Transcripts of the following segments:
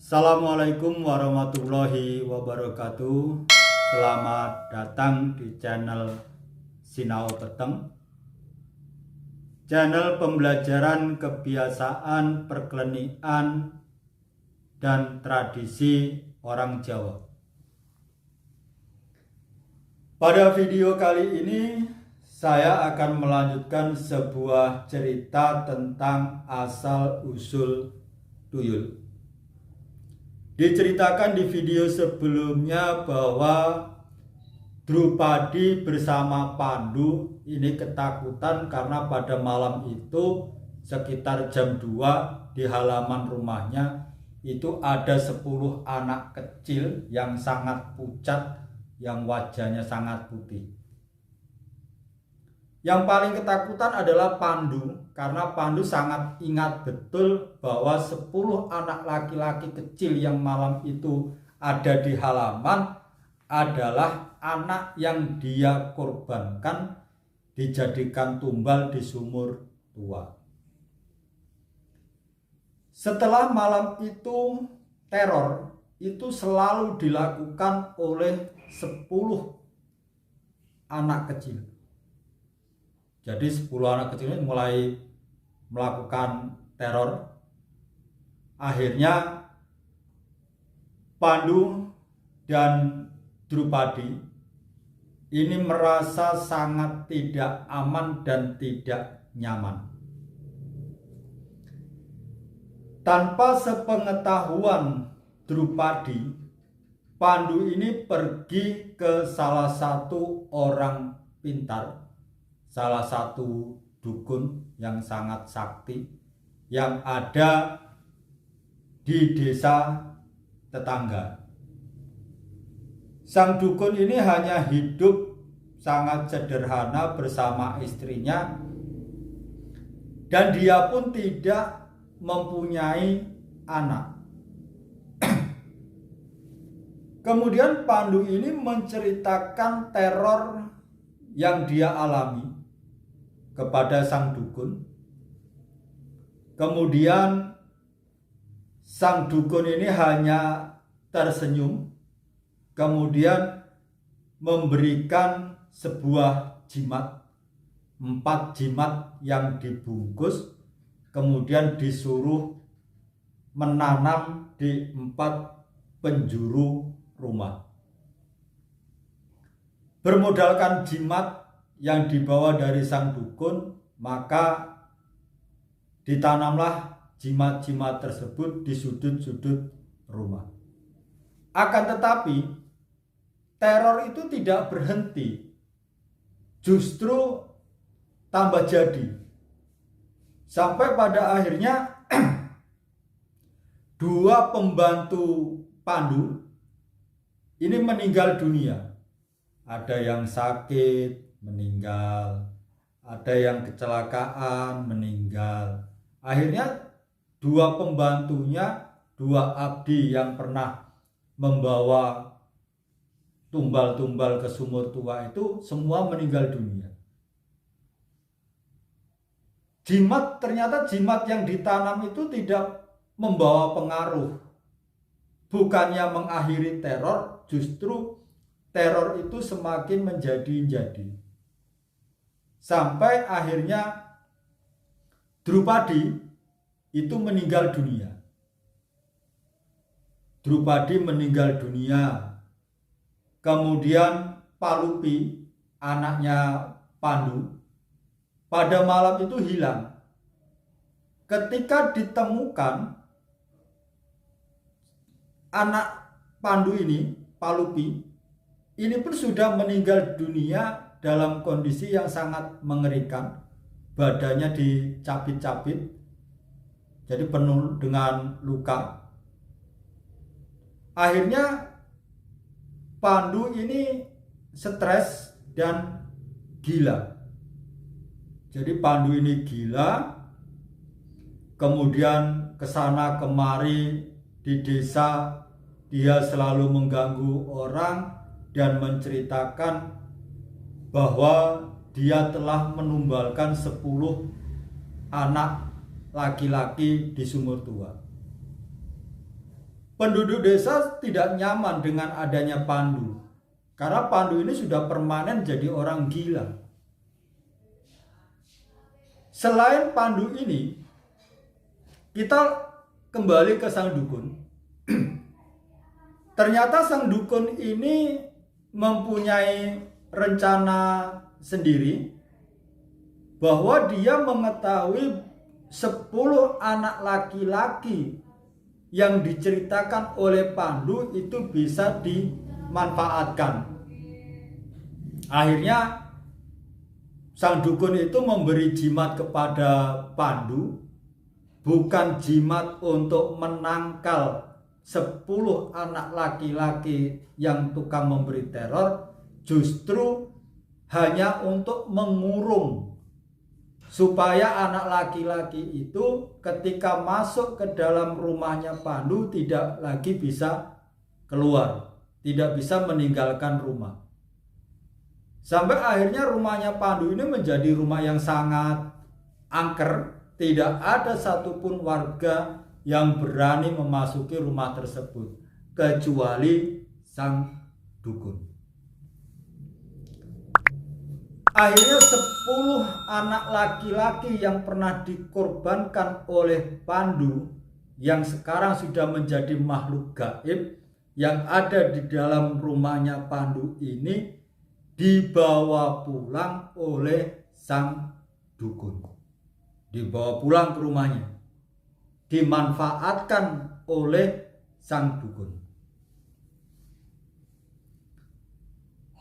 Assalamualaikum warahmatullahi wabarakatuh. Selamat datang di channel Sinau Peteng, channel pembelajaran kebiasaan, perklenian, dan tradisi orang Jawa. Pada video kali ini saya akan melanjutkan sebuah cerita tentang asal-usul tuyul. Diceritakan di video sebelumnya bahwa Drupadi bersama Pandu ini ketakutan karena pada malam itu sekitar jam 2 di halaman rumahnya itu ada 10 anak kecil yang sangat pucat, yang wajahnya sangat putih. Yang paling ketakutan adalah Pandu, karena Pandu sangat ingat betul bahwa 10 anak laki-laki kecil yang malam itu ada di halaman adalah anak yang dia korbankan, dijadikan tumbal di sumur tua. Setelah malam itu, teror itu selalu dilakukan oleh 10 anak kecil. Jadi 10 anak kecil ini mulai melakukan teror. Akhirnya Pandu dan Drupadi ini merasa sangat tidak aman dan tidak nyaman. Tanpa sepengetahuan Drupadi, Pandu ini pergi ke salah satu orang pintar, salah satu dukun yang sangat sakti yang ada di desa tetangga. Sang dukun ini hanya hidup sangat sederhana bersama istrinya, dan dia pun tidak mempunyai anak. Kemudian Pandu ini menceritakan teror yang dia alami kepada sang dukun. Kemudian sang dukun ini hanya tersenyum, kemudian memberikan sebuah jimat, 4 jimat yang dibungkus, kemudian disuruh menanam di 4 penjuru rumah. Bermodalkan jimat yang dibawa dari sang dukun, maka ditanamlah jimat-jimat tersebut di sudut-sudut rumah. Akan tetapi teror itu tidak berhenti, justru tambah jadi, sampai pada akhirnya 2 pembantu Pandu ini meninggal dunia. Ada yang sakit meninggal, ada yang kecelakaan meninggal. Akhirnya 2 pembantunya, 2 abdi yang pernah membawa tumbal-tumbal ke sumur tua itu semua meninggal dunia. Ternyata jimat yang ditanam itu tidak membawa pengaruh. Bukannya mengakhiri teror, justru teror itu semakin menjadi-jadi. Sampai akhirnya Drupadi itu meninggal dunia. Drupadi meninggal dunia. Kemudian Palupi, anaknya Pandu, pada malam itu hilang. Ketika ditemukan, anak Pandu ini, Palupi, ini pun sudah meninggal dunia dalam kondisi yang sangat mengerikan. Badannya dicabit-cabit, jadi penuh dengan luka. Akhirnya Pandu ini stres dan gila. Jadi Pandu ini gila, kemudian kesana kemari di desa dia selalu mengganggu orang dan menceritakan bahwa dia telah menumbalkan 10 anak laki-laki di sumur tua. Penduduk desa tidak nyaman dengan adanya Pandu, karena Pandu ini sudah permanen jadi orang gila. Selain Pandu ini, kita kembali ke sang dukun. Ternyata sang dukun ini mempunyai rencana sendiri bahwa dia mengetahui 10 anak laki-laki yang diceritakan oleh Pandu itu bisa dimanfaatkan. Akhirnya sang dukun itu memberi jimat kepada Pandu, bukan jimat untuk menangkal 10 anak laki-laki yang tukang memberi teror, justru hanya untuk mengurung supaya anak laki-laki itu ketika masuk ke dalam rumahnya Pandu tidak lagi bisa keluar, tidak bisa meninggalkan rumah. Sampai akhirnya rumahnya Pandu ini menjadi rumah yang sangat angker, tidak ada satupun warga yang berani memasuki rumah tersebut kecuali sang dukun. Akhirnya 10 anak laki-laki yang pernah dikorbankan oleh Pandu, yang sekarang sudah menjadi makhluk gaib yang ada di dalam rumahnya Pandu ini, dibawa pulang oleh sang dukun. Dibawa pulang ke rumahnya, dimanfaatkan oleh sang dukun.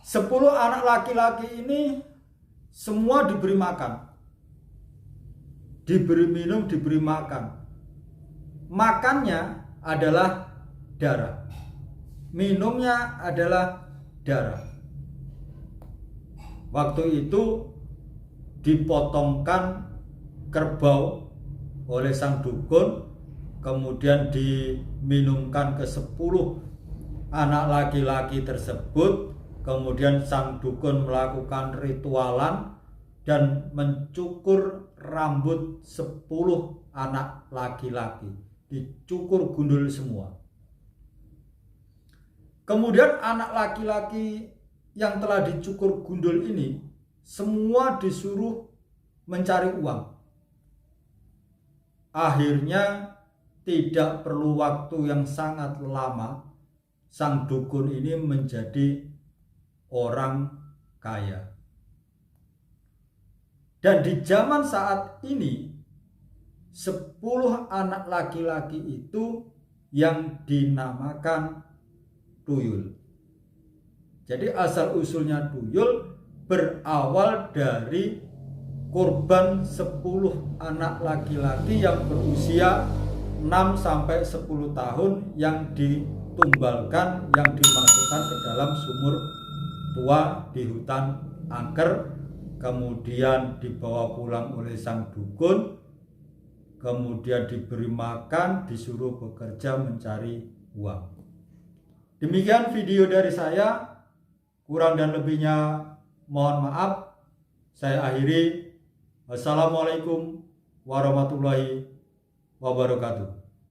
10 anak laki-laki ini semua diberi makan, diberi minum, diberi makan. Makannya adalah darah, minumnya adalah darah. Waktu itu dipotongkan kerbau oleh sang dukun, kemudian diminumkan ke 10 anak laki-laki tersebut. Kemudian sang dukun melakukan ritualan dan mencukur rambut 10 anak laki-laki, dicukur gundul semua. Kemudian anak laki-laki yang telah dicukur gundul ini semua disuruh mencari uang. Akhirnya tidak perlu waktu yang sangat lama, sang dukun ini menjadi orang kaya. Dan di zaman saat ini 10 anak laki-laki itu yang dinamakan tuyul. Jadi asal usulnya tuyul berawal dari korban 10 anak laki-laki yang berusia 6-10 tahun yang ditumbalkan, yang dimasukkan ke dalam sumur tua di hutan angker, kemudian dibawa pulang oleh sang dukun, kemudian diberi makan, disuruh bekerja mencari uang. Demikian video dari saya, kurang dan lebihnya mohon maaf. Saya akhiri. Wassalamualaikum warahmatullahi wabarakatuh.